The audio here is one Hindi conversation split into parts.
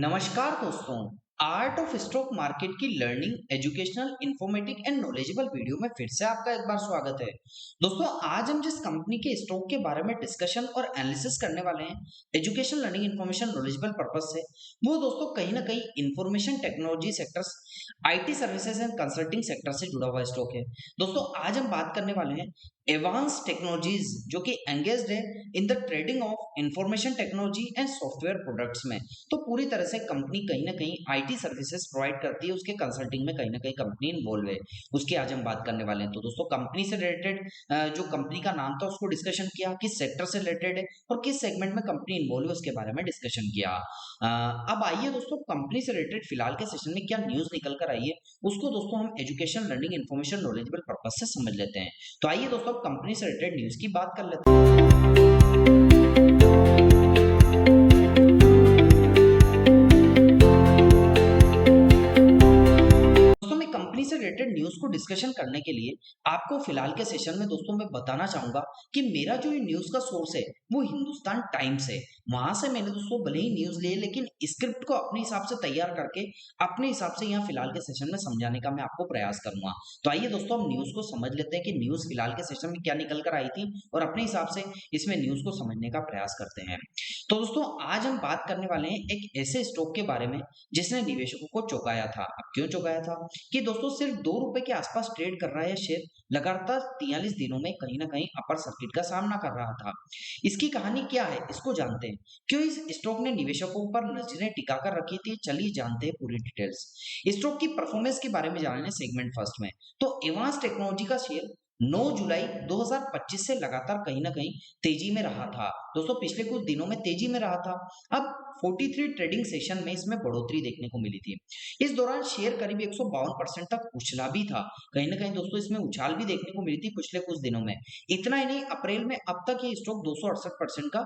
नमस्कार दोस्तों। आर्ट ऑफ स्टॉक मार्केट की learning educational informative and knowledgeable video में फिर से आपका एक बार स्वागत है। दोस्तों आज हम जिस कंपनी के स्टॉक के बारे में डिस्कशन और एनालिसिस करने वाले हैं education learning information knowledgeable purpose से, वो दोस्तों कहीं ना कहीं information technology sectors, IT services and consulting sector से जुड़ा हुआ स्टॉक है। दोस्तों आज हम बात करने वाले हैं एडवांस टेक्नोलॉजीज जो कि एंगेज्ड है in the trading of information technology and software products में। तो पूरी तरह से कंपनी कहीं ना कहीं आईटी सर्विसेज प्रोवाइड करती है, उसके कंसल्टिंग में कहीं ना कहीं कंपनी इन्वॉल्व है। उसकी आज हम बात करने वाले हैं। तो दोस्तों कंपनी से रिलेटेड जो कंपनी का नाम था उसको डिस्कशन किया, किस सेक्टर से रिलेटेड है और किस सेगमेंट में कंपनी इन्वॉल्व है उसके बारे में डिस्कशन किया। अब आइए दोस्तों कंपनी से रिलेटेड फिलहाल के सेशन में क्या न्यूज निकल कर आई है उसको दोस्तों हम education learning information knowledgeable purpose से समझ लेते हैं। तो आइए दोस्तों कंपनी से रिलेटेड न्यूज की बात कर लेते हैं। दोस्तों मैं कंपनी से रिलेटेड न्यूज को डिस्कशन करने के लिए आपको फिलहाल के सेशन में दोस्तों मैं बताना चाहूंगा कि मेरा जो ये न्यूज का सोर्स है वो हिंदुस्तान टाइम्स है। वहां से मैंने दोस्तों भले ही न्यूज लिए लेकिन स्क्रिप्ट को अपने हिसाब से तैयार करके अपने हिसाब से यहाँ फिलहाल के सेशन में समझाने का मैं आपको प्रयास करूंगा। तो आइए दोस्तों हम न्यूज को समझ लेते हैं कि न्यूज फिलहाल के सेशन में क्या निकल कर आई थी और अपने हिसाब से इसमें न्यूज को समझने का प्रयास करते हैं। तो दोस्तों आज हम बात करने वाले हैं एक ऐसे स्टॉक के बारे में जिसने निवेशकों को चौंकाया था। अब क्यों चौंकाया था कि दोस्तों सिर्फ 2 रुपए के आसपास ट्रेड कर रहा है शेयर, लगातार 43 दिनों में कहीं ना कहीं अपर सर्किट का सामना कर रहा था। इसकी कहानी क्या है इसको जानते हैं। क्यों इस स्टॉक ने निवेशकों पर नजरें टिका कर रखी थी, चलिए जानते हैं पूरी डिटेल्स। स्टॉक की परफॉर्मेंस के बारे में जानने सेगमेंट फर्स्ट में। तो एडवांस टेक्नोलॉजी का शेयर 9 जुलाई 2025 से लगातार कहीं ना कहीं तेजी में रहा था। दोस्तों पिछले कुछ दिनों में तेजी में रहा था। अब 43 ट्रेडिंग सेशन में इसमें बढ़ोतरी देखने को मिली थी। इस दौरान शेयर करीब 152% तक उछला भी था। कहीं ना कहीं दोस्तों इसमें उछाल भी देखने को मिली थी पिछले कुछ दिनों में। इतना ही नहीं, अप्रैल में अब तक ये स्टॉक 268% का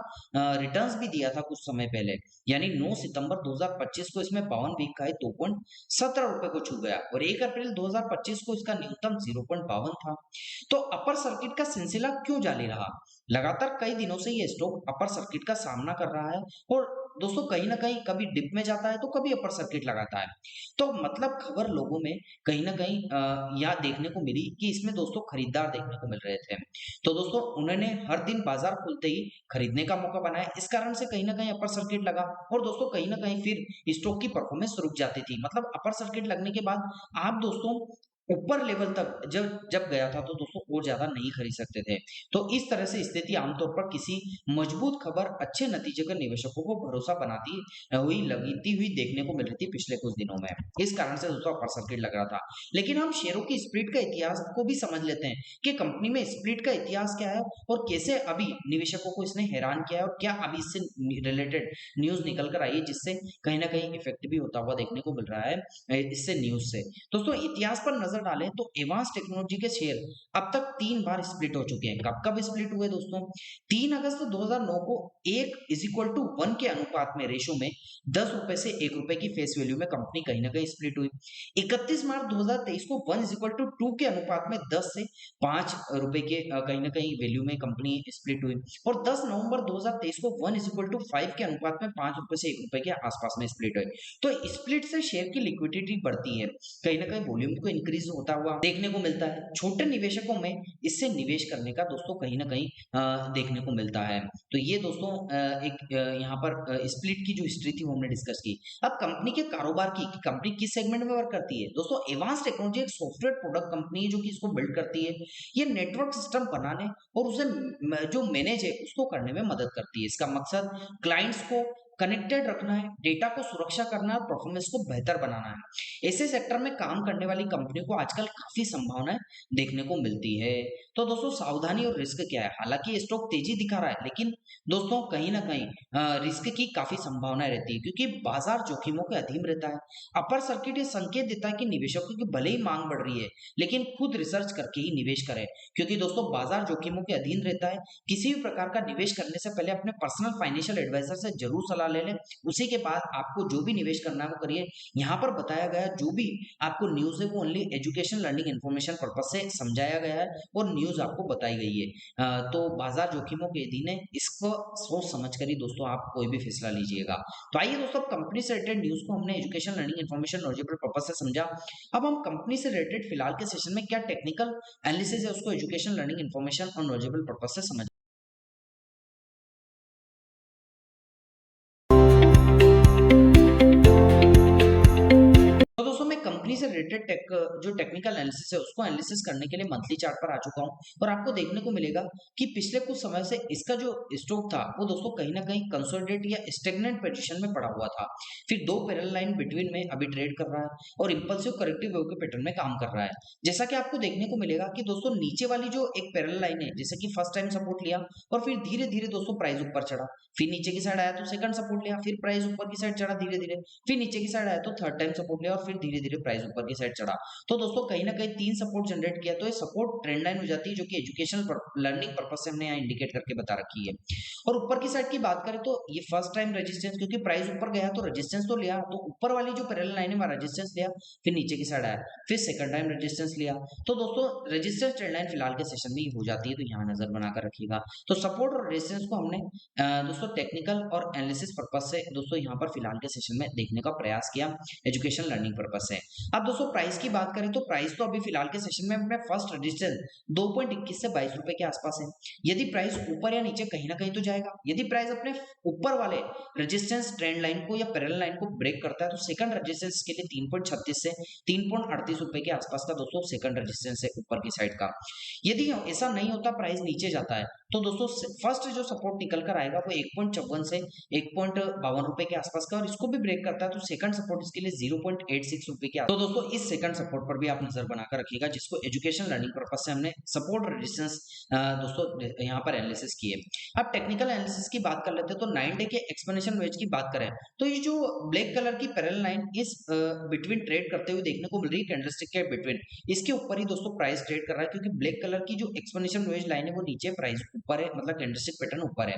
रिटर्न्स भी दिया था कुछ समय पहले। यानी 9 सितंबर 2025 को इसमें 52 वीक का 2.17 रुपए को छू गया और 1 अप्रैल 2025 को इसका न्यूनतम 0.52 था। तो अपर सर्किट का सिलसिला क्यों जारी रहा? लगातार कई दिनों से ये स्टॉक अपर सर्किट का सामना कर रहा है और दोस्तों कहीं ना कहीं कभी डिप में जाता है तो कभी अपर सर्किट लगाता है। तो मतलब खबर लोगों में कहीं ना कहीं यह देखने को मिली कि इसमें दोस्तों खरीदार देखने को मिल रहे थे। तो दोस्तों उन्होंने हर दिन बाजार खुलते ही खरीदने का मौका बनाया, इस कारण से कहीं ना कहीं अपर सर्किट लगा और दोस्तों कहीं ना कहीं फिर स्टॉक की परफॉर्मेंस रुक जाती थी। मतलब अपर सर्किट लगने के बाद आप दोस्तों ऊपर लेवल तक जब जब गया था तो दोस्तों और ज्यादा नहीं खरीद सकते थे। तो इस तरह से स्थिति आमतौर पर किसी मजबूत खबर अच्छे नतीजे का निवेशकों को भरोसा बनाती हुई लगती हुई देखने को मिल रही थी पिछले कुछ दिनों में। इस कारण से दोस्तों अपर सर्किट लग रहा था। लेकिन हम शेयरों की स्प्लिट का इतिहास को भी समझ लेते हैं कि कंपनी में स्प्लिट का इतिहास क्या है और कैसे अभी निवेशकों को इसने हैरान किया है और क्या अभी इससे रिलेटेड न्यूज निकल कर आई है जिससे कहीं ना कहीं इफेक्ट भी होता हुआ देखने को मिल रहा है इससे न्यूज से। दोस्तों इतिहास पर नजर डालें तो एडवांस टेक्नोलॉजी के शेयर अब तक 3 बार स्प्लिट हो चुके हैं। कब कब स्प्लिट हुए दोस्तों? 3 अगस्त 2009 को 1:1 के अनुपात में रेशो में 10 रुपए से 1 रुपए की फेस वैल्यू में कंपनी कहीं ना कहीं स्प्लिट हुई। 31 मार्च 2023 को 1:2 के अनुपात में 10 से 5 रुपए के कहीं ना कहीं वैल्यू में कंपनी स्प्लिट हुई और 10 नवंबर 2023 को 1:5 के अनुपात में 5 रुपए से 1 रुपए के आसपास में स्प्लिट हुई। तो स्प्लिट से शेयर की लिक्विडिटी बढ़ती है, कहीं ना कहीं वॉल्यूम को इंक्रीज होता हुआ देखने को मिलता है। छोटे निवेशकों में इससे निवेश करने का दोस्तों कहीं ना कहीं देखने को मिलता है। तो ये दोस्तों एक यहाँ पर स्प्लिट की जो हिस्ट्री थी वो हमने डिस्कस की। अब कंपनी के कारोबार की कि कंपनी किस सेगमेंट में वर्क करती है। दोस्तों एडवांस टेक्नोलॉजी एक सॉफ्टवेयर प्रोडक्ट कंपनी है जो कि इसको बिल्ड करती है। ये नेटवर्क सिस्टम बनाने और उसे जो मैनेज है उसको करने में मदद करती है। इसका मकसद क्लाइंट्स को कनेक्टेड रखना है, डेटा को सुरक्षा करना है और परफॉर्मेंस को बेहतर बनाना है। ऐसे सेक्टर में काम करने वाली कंपनियों को आजकल काफी संभावनाएं देखने को मिलती है। तो दोस्तों सावधानी और रिस्क क्या है? हालांकि ये स्टॉक तेजी दिखा रहा है लेकिन दोस्तों कहीं ना कहीं रिस्क की काफी संभावनाएं रहती है क्योंकि बाजार जोखिमों के अधीन रहता है। अपर सर्किट ये संकेत देता है कि निवेशकों की भले ही मांग बढ़ रही है लेकिन खुद रिसर्च करके ही निवेश करें क्योंकि दोस्तों बाजार जोखिमों के अधीन रहता है। किसी भी प्रकार का निवेश करने से पहले अपने पर्सनल फाइनेंशियल एडवाइजर से जरूर सलाह ले लें। उसी के बाद आपको जो भी निवेश करना है वो करिए। यहाँ पर बताया गया जो भी आपको न्यूज है वो only education learning information purpose से समझाया गया है और न्यूज न्यूज़ आपको बताई गई है। तो बाजार जोखिमों के अधीन है, इसको सोच समझ कर ही दोस्तों आप कोई भी फैसला लीजिएगा। तो आइए दोस्तों, कंपनी से रिलेटेड न्यूज़ को हमने education, learning, information, knowledgeable purpose से समझा। अब हम कंपनी से रिलेटेड फिलहाल के सेशन में क्या टेक्निकल एनालिसिस है उसको एजुकेशन, लर्निंग, इन्फॉर्मेशन और नॉलेजेबल पर्पस से समझ। तो दोस्तों, मैं कंपनी से रिलेटेड जो टेक्निकल एनालिसिस है उसको एनालिसिस करने के लिए मंथली चार्ट पर आ चुका हूं, और आपको देखने को मिलेगा कि पिछले कुछ समय से इसका जो स्टॉक था वो दोस्तों कहीं ना कहीं कंसोलिडेट या स्टेगनेंट पोजीशन में पड़ा हुआ था। फिर दो पैरेलल लाइन बिटवीन में अभी ट्रेड कर रहा है और इंपल्सिव करेक्टिव वेव के पैटर्न में काम कर रहा है। जैसा कि आपको देखने को मिलेगा कि दोस्तों नीचे वाली जो एक पैरेलल लाइन है, जैसे कि फर्स्ट टाइम सपोर्ट लिया और फिर धीरे धीरे दोस्तों प्राइस ऊपर चढ़ा, फिर नीचे की साइड आया तो सेकंड सपोर्ट लिया, फिर प्राइस ऊपर की साइड चढ़ा धीरे धीरे, फिर नीचे की साइड आया तो थर्ड टाइम सपोर्ट लिया और फिर धीरे धीरे प्राइस ऊपर की साइड चढ़ा। तो दोस्तों कहीं ना कहीं तीन सपोर्ट जनरेट किया, तो ये सपोर्ट ट्रेंड लाइन हो जाती है, जो कि एजुकेशनल लर्निंग पर्पस से हमने यहाँ इंडिकेट करके बता रखी है। और ऊपर की साइड की बात करें तो ये फर्स्ट टाइम रेजिस्टेंस, क्योंकि प्राइस ऊपर गया तो रेजिस्टेंस तो लिया, तो ऊपर वाली जो पैरेलल लाइन है वहां रेजिस्टेंस लिया, फिर नीचे की साइड आया, फिर सेकंड टाइम रेजिस्टेंस लिया। तो दोस्तों रेजिस्टेंस ट्रेंड लाइन फिलहाल के सेशन में हो जाती है, तो यहाँ नजर बनाकर रखिएगा। तो सपोर्ट और रेजिस्टेंस को हमने दोस्तों टेक्निकल और एनालिसिस पर्पस से दोस्तों यहाँ पर फिलहाल के सेशन में देखने का प्रयास किया, एजुकेशन लर्निंग पर्पस से। अब दोस्तों प्राइस की बात करें तो प्राइस तो अभी फिलहाल के सेशन में अपने फर्स्ट रेजिस्टेंस 2.21 से 22 रुपए के आसपास है। यदि प्राइस ऊपर या नीचे कहीं ना कहीं तो जाएगा। यदि प्राइस अपने ऊपर वाले रेजिस्टेंस ट्रेंड लाइन को या पैरेलल लाइन को ब्रेक करता है तो सेकंड रेजिस्टेंस के लिए 3.36 से 3.38 रुपए के आसपास का दोस्तों सेकंड रेजिस्टेंस है ऊपर की साइड का। यदि ऐसा नहीं होता, प्राइस नीचे जाता है, तो दोस्तों फर्स्ट जो सपोर्ट निकल कर आएगा वो 1.54 से 1.52 रुपए के आसपास का, और इसको भी ब्रेक करता है तो सेकंड सपोर्ट इसके लिए 0.86 रुपए के। तो दोस्तों इस सेकंड सपोर्ट पर भी आप नजर बनाकर रखिएगा, जिसको एजुकेशन लर्निंग पर्पस से हमने सपोर्ट रेजिस्टेंस दोस्तों यहाँ पर एनालिसिस किए। अब टेक्निकल एनालिसिस की बात कर लेते हैं, तो 9 डे के एक्सप्लेनेशन वेज की बात करें तो ये जो ब्लैक कलर की पैरेलल लाइन इस बिटवीन ट्रेड करते हुए देखने को मिल रही है, कैंडलस्टिक के बिटवीन, इसके ऊपर ही दोस्तों प्राइस ट्रेड कर रहा है, क्योंकि ब्लैक कलर की जो एक्सप्लेनेशन वेज लाइन है वो नीचे, प्राइस ऊपर है, मतलब कैंडलस्टिक पैटर्न ऊपर है।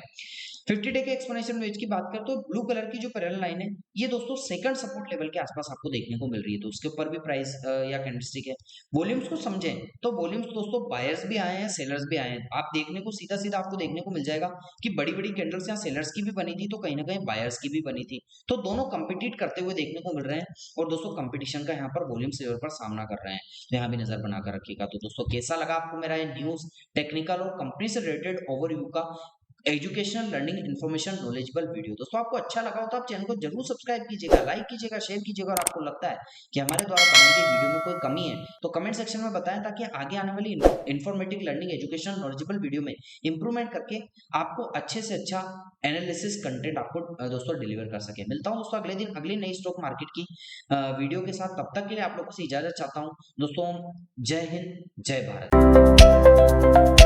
50 डे के एक्सप्लेनेशन वेज की बात करें तो ब्लू कलर की जो पैरेलल लाइन है ये दोस्तों सेकंड सपोर्ट लेवल के आसपास आपको देखने को मिल रही है, तो उसके ऊपर भी प्राइस या कैंडलस्टिक है। वॉल्यूम्स को समझें तो वॉल्यूम्स दोस्तों बायर्स भी आए हैं, सेलर्स भी आए हैं। आप देखने को सीधा सीधा आपको देखने को मिल जाएगा कि बड़ी बड़ी कैंडल्स यहाँ सेलर्स की भी बनी थी, तो कहीं ना कहीं बायर्स की भी बनी थी, तो दोनों कंपीट करते हुए देखने को मिल रहे हैं, और दोस्तों कंपटीशन का यहाँ पर वॉल्यूम लेवल पर सामना कर रहे हैं, तो यहाँ भी नजर बनाकर रखिएगा। तो दोस्तों कैसा लगा आपको मेरा ये न्यूज, टेक्निकल और कंपनी से रिलेटेड ओवरव्यू का educational, learning, information, knowledgeable video. दोस्तों आपको अच्छा लगा हो तो आप चैनल को जरूर सब्सक्राइब कीजिएगा, लाइक कीजिएगा, शेयर कीजिएगा, और आपको लगता है कि हमारे द्वारा बनाई गई वीडियो में कोई कमी है तो कमेंट सेक्शन में बताएं, ताकि आगे आने वाली informative, learning, education, knowledgeable video में इंप्रूवमेंट करके आपको अच्छे से अच्छा एनालिसिस कंटेंट आपको दोस्तों डिलीवर कर सके। मिलता हूं दोस्तों अगले दिन अगली नई स्टॉक मार्केट की वीडियो के साथ, तब तक के लिए आप लोगों से इजाजत चाहता हूं दोस्तों। जय हिंद, जय भारत।